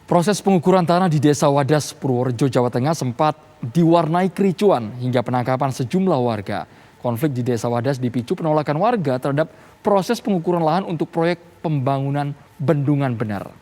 Proses pengukuran tanah di Desa Wadas, Purworejo, Jawa Tengah sempat diwarnai kericuan hingga penangkapan sejumlah warga. Konflik di Desa Wadas dipicu penolakan warga terhadap proses pengukuran lahan untuk proyek pembangunan bendungan bener.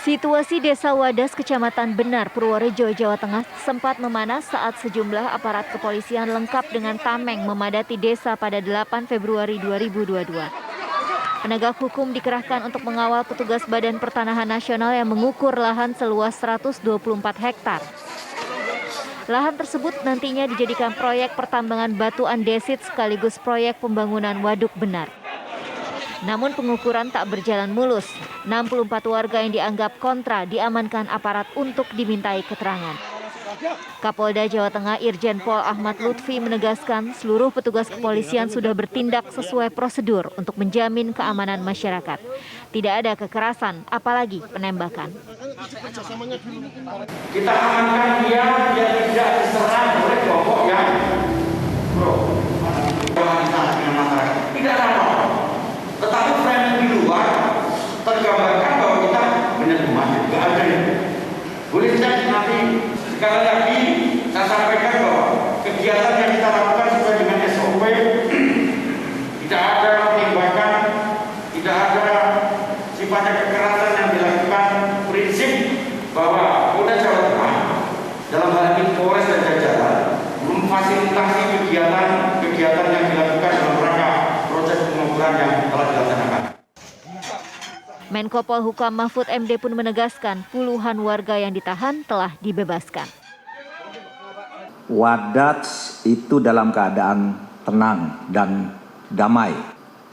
Situasi Desa Wadas, Kecamatan Benar, Purworejo, Jawa Tengah sempat memanas saat sejumlah aparat kepolisian lengkap dengan tameng memadati desa pada 8 Februari 2022. Penegak hukum dikerahkan untuk mengawal petugas Badan Pertanahan Nasional yang mengukur lahan seluas 124 hektar. Lahan tersebut nantinya dijadikan proyek pertambangan batu andesit sekaligus proyek pembangunan waduk benar. Namun pengukuran tak berjalan mulus. 64 warga yang dianggap kontra diamankan aparat untuk dimintai keterangan. Kapolda Jawa Tengah Irjen Pol Ahmad Lutfi menegaskan seluruh petugas kepolisian sudah bertindak sesuai prosedur untuk menjamin keamanan masyarakat. Tidak ada kekerasan, apalagi penembakan. Kita amankan dia biar tidak diserang oleh kelompok yang tidak apa-apa. Tetapi frame di luar tergambarkan bahwa kita benar umat, tidak ada ini. Boleh cek nanti. Sekali lagi saya sampaikan bahwa kegiatan yang kita lakukan sesuai dengan SOP, tidak ada penembakan, tidak ada sifatnya kekerasan yang dilakukan. Prinsip bahwa Polda Jawa Tengah dalam hal ini Polres dan jajaran memfasilitasi kegiatan yang dilakukan dalam rangka proses pengukuran yang telah dilaksanakan. Menko Polhukam Mahfud MD pun menegaskan puluhan warga yang ditahan telah dibebaskan. Wadas itu dalam keadaan tenang dan damai.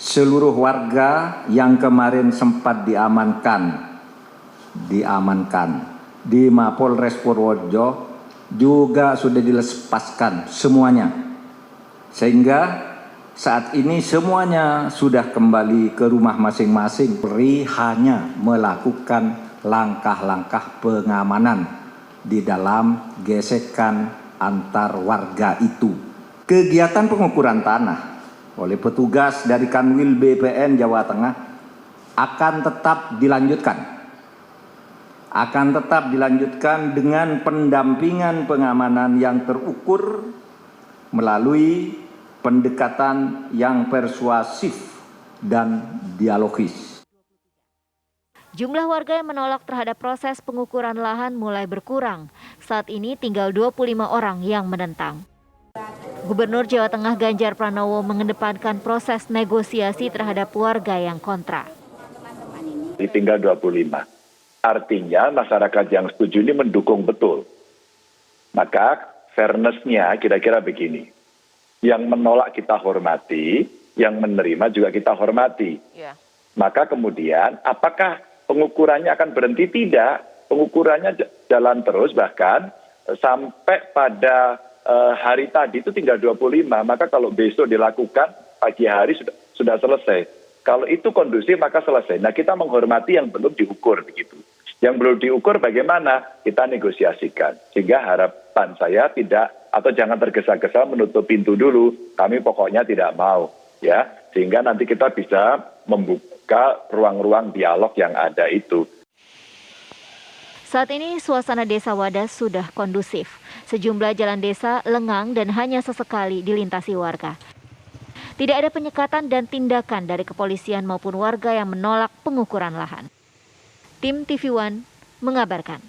Seluruh warga yang kemarin sempat diamankan di Mapolres Purworejo juga sudah dilepaskan semuanya. Sehingga saat ini semuanya sudah kembali ke rumah masing-masing. Polri hanya melakukan langkah-langkah pengamanan di dalam gesekan antar warga itu. Kegiatan pengukuran tanah oleh petugas dari Kanwil BPN Jawa Tengah akan tetap dilanjutkan dengan pendampingan pengamanan yang terukur melalui pendekatan yang persuasif dan dialogis. Jumlah warga yang menolak terhadap proses pengukuran lahan mulai berkurang. Saat ini tinggal 25 orang yang menentang. Gubernur Jawa Tengah Ganjar Pranowo mengedepankan proses negosiasi terhadap warga yang kontra. Tinggal 25. Artinya masyarakat yang setuju ini mendukung betul. Maka fairness-nya kira-kira begini. Yang menolak kita hormati, yang menerima juga kita hormati. Ya. Maka kemudian apakah pengukurannya akan berhenti? Tidak. Pengukurannya jalan terus, bahkan sampai pada hari tadi itu tinggal 25. Maka kalau besok dilakukan pagi hari sudah selesai. Kalau itu kondusif maka selesai. Nah, kita menghormati yang belum diukur begitu. Yang belum diukur bagaimana? Kita negosiasikan. Sehingga harapan saya tidak atau jangan tergesa-gesa menutup pintu dulu. Kami pokoknya tidak mau, ya. Sehingga nanti kita bisa membuka ruang-ruang dialog yang ada itu. Saat ini suasana Desa Wadas sudah kondusif. Sejumlah jalan desa lengang dan hanya sesekali dilintasi warga. Tidak ada penyekatan dan tindakan dari kepolisian maupun warga yang menolak pengukuran lahan. Tim TV One mengabarkan.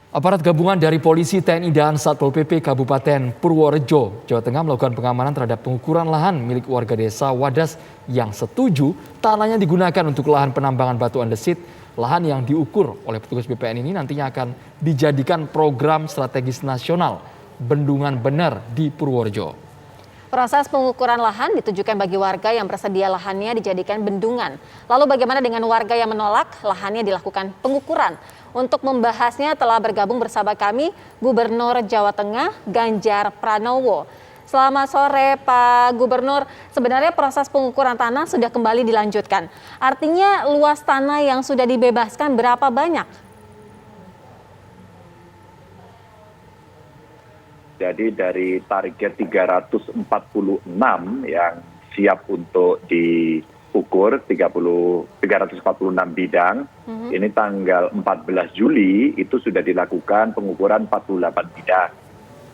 Aparat gabungan dari polisi, TNI, dan Satpol PP Kabupaten Purworejo, Jawa Tengah melakukan pengamanan terhadap pengukuran lahan milik warga desa Wadas yang setuju tanahnya digunakan untuk lahan penambangan batu andesit. Lahan yang diukur oleh petugas BPN ini nantinya akan dijadikan program strategis nasional bendungan bener di Purworejo. Proses pengukuran lahan ditujukan bagi warga yang bersedia lahannya dijadikan bendungan. Lalu bagaimana dengan warga yang menolak lahannya dilakukan pengukuran? Untuk membahasnya telah bergabung bersama kami Gubernur Jawa Tengah Ganjar Pranowo. Selamat sore Pak Gubernur, sebenarnya proses pengukuran tanah sudah kembali dilanjutkan. Artinya luas tanah yang sudah dibebaskan berapa banyak? Jadi dari target 346 yang siap untuk diukur 346 bidang. Ini tanggal 14 Juli itu sudah dilakukan pengukuran 48 bidang.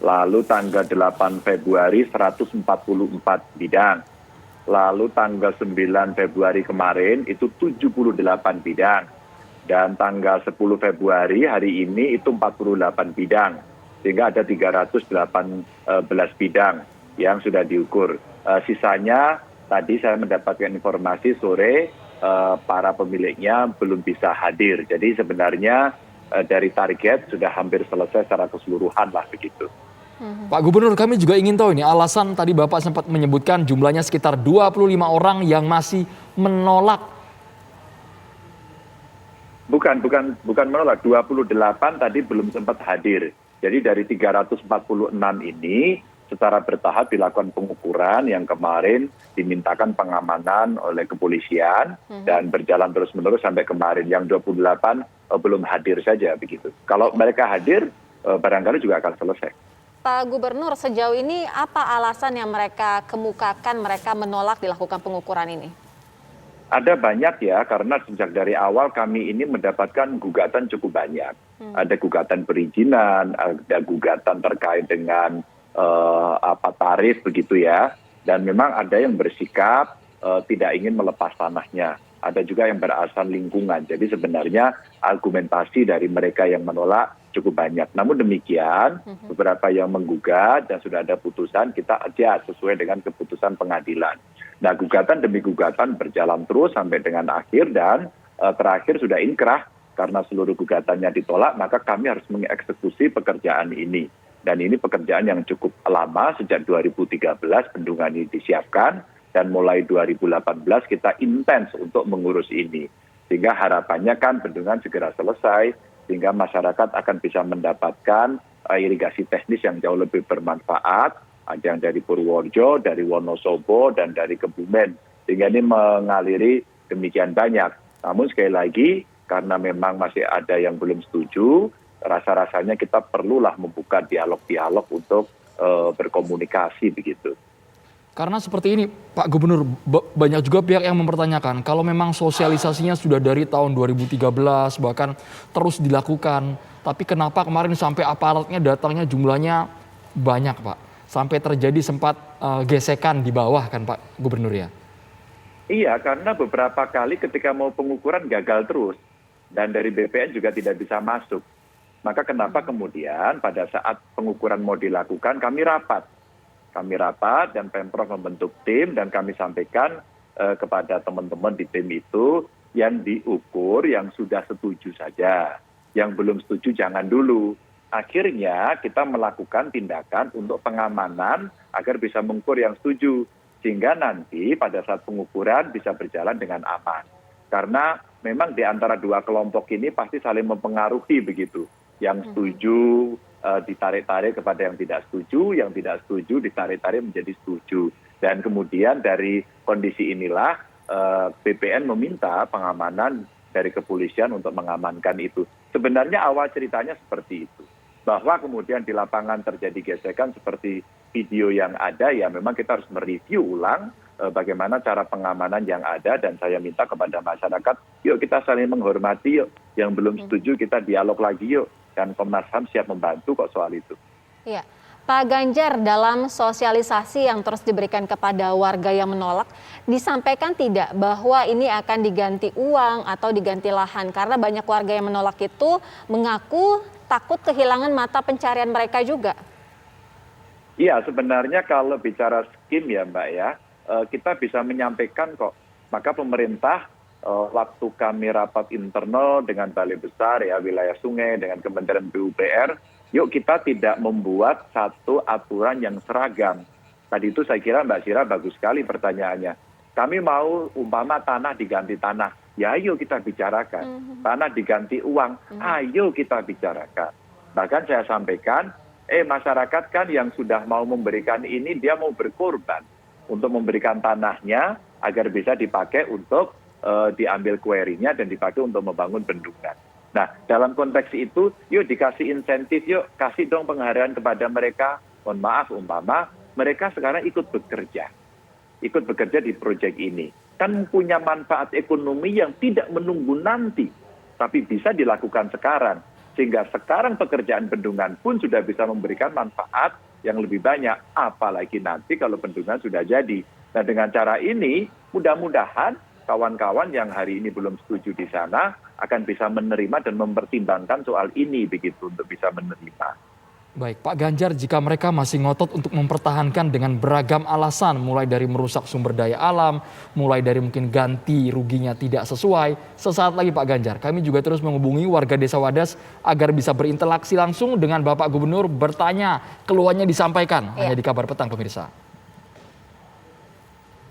Lalu tanggal 8 Februari 144 bidang. Lalu tanggal 9 Februari kemarin itu 78 bidang. Dan tanggal 10 Februari hari ini itu 48 bidang. Sehingga ada 318 bidang yang sudah diukur. Sisanya tadi saya mendapatkan informasi sore para pemiliknya belum bisa hadir. Jadi sebenarnya dari target sudah hampir selesai secara keseluruhan lah begitu. Pak Gubernur, kami juga ingin tahu ini alasan tadi Bapak sempat menyebutkan jumlahnya sekitar 25 orang yang masih menolak. Bukan menolak, 28 tadi belum sempat hadir. Jadi dari 346 ini secara bertahap dilakukan pengukuran yang kemarin dimintakan pengamanan oleh kepolisian dan berjalan terus-menerus sampai kemarin. Yang 28 belum hadir saja begitu. Kalau mereka hadir barangkali juga akan selesai. Pak Gubernur, sejauh ini apa alasan yang mereka kemukakan mereka menolak dilakukan pengukuran ini? Ada banyak ya, karena sejak dari awal kami ini mendapatkan gugatan cukup banyak. Ada gugatan perizinan, ada gugatan terkait dengan tarif begitu ya. Dan memang ada yang bersikap tidak ingin melepas tanahnya. Ada juga yang beralasan lingkungan. Jadi sebenarnya argumentasi dari mereka yang menolak cukup banyak. Namun demikian, beberapa yang menggugat dan sudah ada putusan, kita aja sesuai dengan keputusan pengadilan. Nah, gugatan demi gugatan berjalan terus sampai dengan akhir dan terakhir sudah inkrah karena seluruh gugatannya ditolak, maka kami harus mengeksekusi pekerjaan ini. Dan ini pekerjaan yang cukup lama, sejak 2013 bendungan ini disiapkan, dan mulai 2018 kita intens untuk mengurus ini. Sehingga harapannya kan bendungan segera selesai, sehingga masyarakat akan bisa mendapatkan irigasi teknis yang jauh lebih bermanfaat. Ada yang dari Purworejo, dari Wonosobo, dan dari Kebumen. Sehingga ini mengaliri demikian banyak. Namun sekali lagi, karena memang masih ada yang belum setuju, rasa-rasanya kita perlulah membuka dialog-dialog untuk berkomunikasi begitu. Karena seperti ini Pak Gubernur, banyak juga pihak yang mempertanyakan kalau memang sosialisasinya sudah dari tahun 2013 bahkan terus dilakukan. Tapi kenapa kemarin sampai aparatnya datangnya jumlahnya banyak Pak. Sampai terjadi sempat gesekan di bawah kan Pak Gubernur ya? Iya, karena beberapa kali ketika mau pengukuran gagal terus. Dan dari BPN juga tidak bisa masuk. Maka kenapa kemudian pada saat pengukuran mau dilakukan kami rapat. Kami rapat dan Pemprov membentuk tim dan kami sampaikan kepada teman-teman di tim itu yang diukur yang sudah setuju saja. Yang belum setuju jangan dulu. Akhirnya kita melakukan tindakan untuk pengamanan agar bisa mengukur yang setuju. Sehingga nanti pada saat pengukuran bisa berjalan dengan aman. Karena memang di antara dua kelompok ini pasti saling mempengaruhi begitu. Yang setuju ditarik-tarik kepada yang tidak setuju ditarik-tarik menjadi setuju. Dan kemudian dari kondisi inilah BPN meminta pengamanan dari kepolisian untuk mengamankan itu. Sebenarnya awal ceritanya seperti itu. Bahwa kemudian di lapangan terjadi gesekan seperti video yang ada, ya memang kita harus mereview ulang bagaimana cara pengamanan yang ada, dan saya minta kepada masyarakat, yuk kita saling menghormati yuk. Yang belum setuju kita dialog lagi yuk. Dan Komnas HAM siap membantu kok soal itu. Iya. Pak Ganjar, dalam sosialisasi yang terus diberikan kepada warga yang menolak, disampaikan tidak bahwa ini akan diganti uang atau diganti lahan? Karena banyak warga yang menolak itu mengaku takut kehilangan mata pencarian mereka juga. Iya, sebenarnya kalau bicara skim ya Mbak ya, kita bisa menyampaikan kok. Maka pemerintah waktu kami rapat internal dengan Balai Besar ya wilayah Sungai dengan Kementerian PUPR, yuk kita tidak membuat satu aturan yang seragam. Tadi itu saya kira Mbak Sira bagus sekali pertanyaannya. Kami mau umpama tanah diganti tanah, ya ayo kita bicarakan. Tanah diganti uang, ayo kita bicarakan. Bahkan saya sampaikan, masyarakat kan yang sudah mau memberikan ini dia mau berkorban untuk memberikan tanahnya agar bisa dipakai untuk diambil kuerinya dan dipakai untuk membangun bendungan. Nah, dalam konteks itu, yuk dikasih insentif, yuk kasih dong penghargaan kepada mereka. Mohon maaf, umpama mereka sekarang ikut bekerja. ikut bekerja di proyek ini. Kan punya manfaat ekonomi yang tidak menunggu nanti, tapi bisa dilakukan sekarang. Sehingga sekarang pekerjaan bendungan pun sudah bisa memberikan manfaat yang lebih banyak, apalagi nanti kalau bendungan sudah jadi. Nah, dengan cara ini mudah-mudahan kawan-kawan yang hari ini belum setuju di sana akan bisa menerima dan mempertimbangkan soal ini begitu untuk bisa menerima. Baik, Pak Ganjar, jika mereka masih ngotot untuk mempertahankan dengan beragam alasan, mulai dari merusak sumber daya alam, mulai dari mungkin ganti ruginya tidak sesuai, sesaat lagi Pak Ganjar, kami juga terus menghubungi warga Desa Wadas agar bisa berinteraksi langsung dengan Bapak Gubernur, bertanya, keluhannya disampaikan, hanya di Kabar Petang pemirsa.